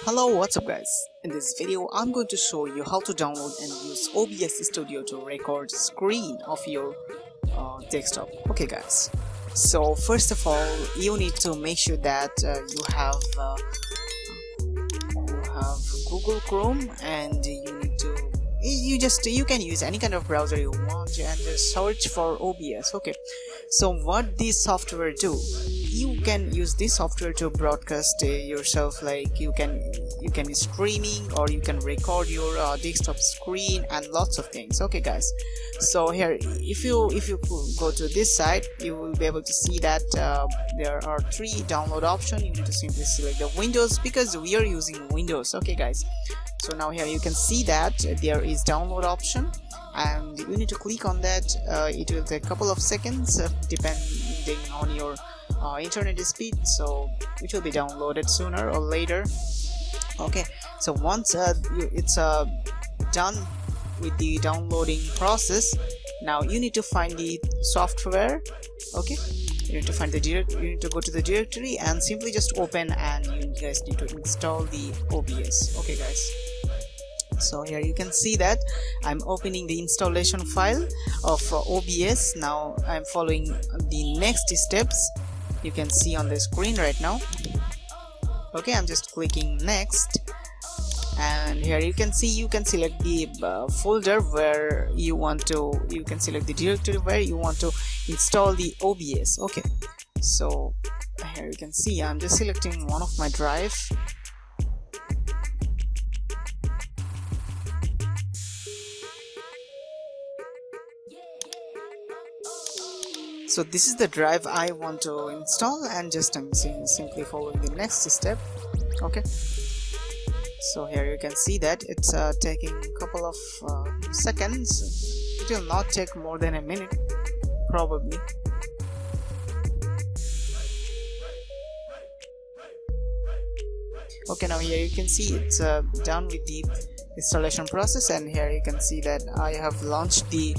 Hello, what's up guys? In this video I'm going to show you how to download and use OBS Studio to record screen of your desktop. Okay guys, so first of all you need to make sure that you have Google Chrome, and you can use any kind of browser you want and just search for OBS. Okay, so what this software do, you can use this software to broadcast yourself, like you can streaming, or you can record your desktop screen and lots of things. Okay guys, so here if you go to this site, you will be able to see that there are three download options. You need to simply select the Windows because we are using Windows. Okay guys, so now here you can see that there is download option, and you need to click on that. It will take a couple of seconds depending on your internet speed, so it will be downloaded sooner or later. Okay, so once it's done with the downloading process, now you need to find the software. Okay, you need to find the you need to go to the directory and simply just open, and you guys need to install the OBS. Okay guys, so here you can see that I'm opening the installation file of OBS. Now I'm following the next steps. You can see on the screen right now. Okay, I'm just clicking next, and here you can see you can select the folder where you want to, you can select the directory where you want to install the OBS. Okay, so here you can see I'm just selecting one of my drive. So this is the drive I want to install, and just I'm simply following the next step. Okay, so here you can see that it's taking a couple of seconds. It will not take more than a minute probably. Okay, now here you can see it's done with the installation process, and here you can see that I have launched the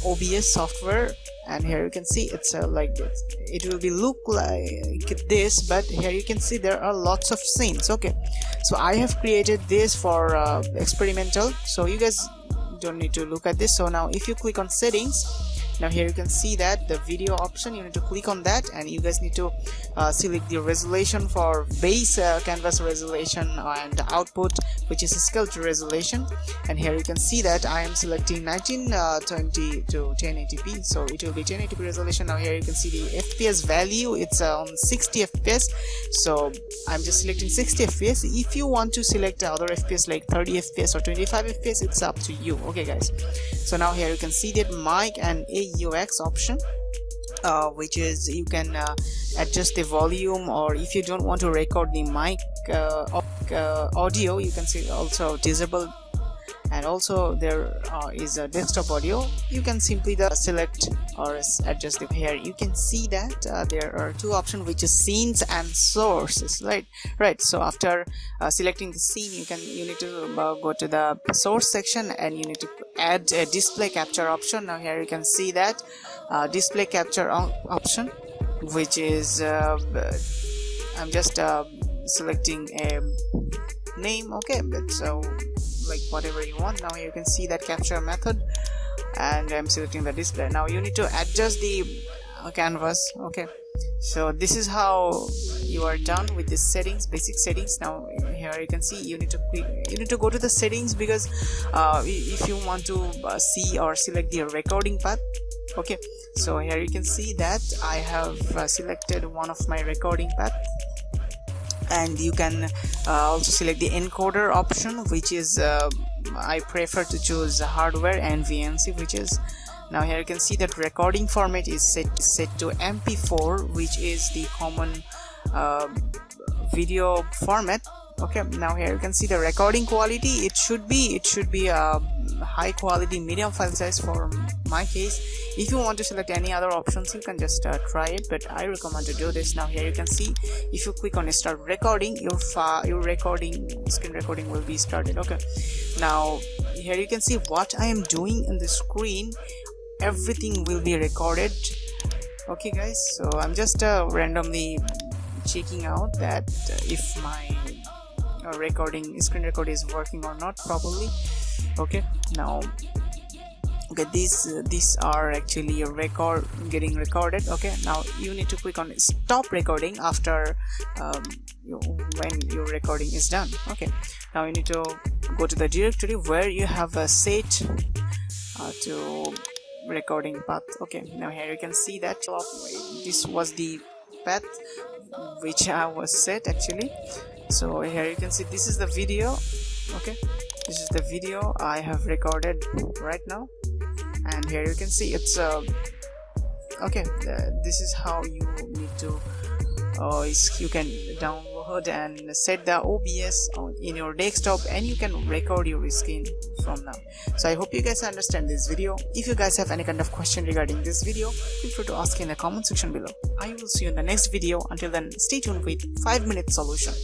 OBS software, and here you can see it's like this. It will be look like this, but here you can see there are lots of scenes. Okay, so I have created this for experimental, so you guys don't need to look at this. So now if you click on settings, now here you can see that the video option, you need to click on that, and you guys need to select the resolution for base canvas resolution and output, which is scale to resolution. And here you can see that I am selecting 1920 to 1080p, so it will be 1080p resolution. Now here you can see the FPS value, it's on 60 FPS, so I'm just selecting 60 FPS. If you want to select other FPS like 30 FPS or 25 FPS, it's up to you. Okay guys, so now here you can see that mic and AUX option, which is you can adjust the volume, or if you don't want to record the mic audio, you can see also disable. And also there is a desktop audio. You can simply select or adjust it. Here you can see that there are two options, which is scenes and sources, right. So after selecting the scene, you need to go to the source section, and you need to add a display capture option. Now here you can see that display capture option, which is I'm just selecting a name. Okay, but so like whatever you want. Now you can see that capture method, and I'm selecting the display. Now you need to adjust the canvas. Okay, so this is how you are done with the settings, basic settings. Now here you can see you need to go to the settings, because if you want to see or select the recording path. Okay, so here you can see that I have selected one of my recording path, and you can also select the encoder option, which is I prefer to choose hardware and VNC, which is, now here you can see that recording format is set to MP4, which is the common video format. Okay, now here you can see the recording quality. It should be high quality medium file size for my case. If you want to select any other options, you can just try it, but I recommend to do this. Now here you can see if you click on start recording, your screen recording will be started. Okay, now here you can see what I am doing in the screen. Everything will be recorded. Okay guys, so I'm just randomly checking out that if my screen record is working or not properly. Okay, now okay, these are actually getting recorded. Okay, now you need to click on stop recording after when your recording is done. Okay, now you need to go to the directory where you have set to recording path. Okay, now here you can see that this was the path which I was set actually. So here you can see this is the video. Okay, this is the video I have recorded right now, and here you can see it's okay, this is how you need to you can download and set the OBS in your desktop, and you can record your screen from now. So I hope you guys understand this video. If you guys have any kind of question regarding this video, feel free to ask in the comment section below. I will see you in the next video. Until then, stay tuned with 5-minute solution.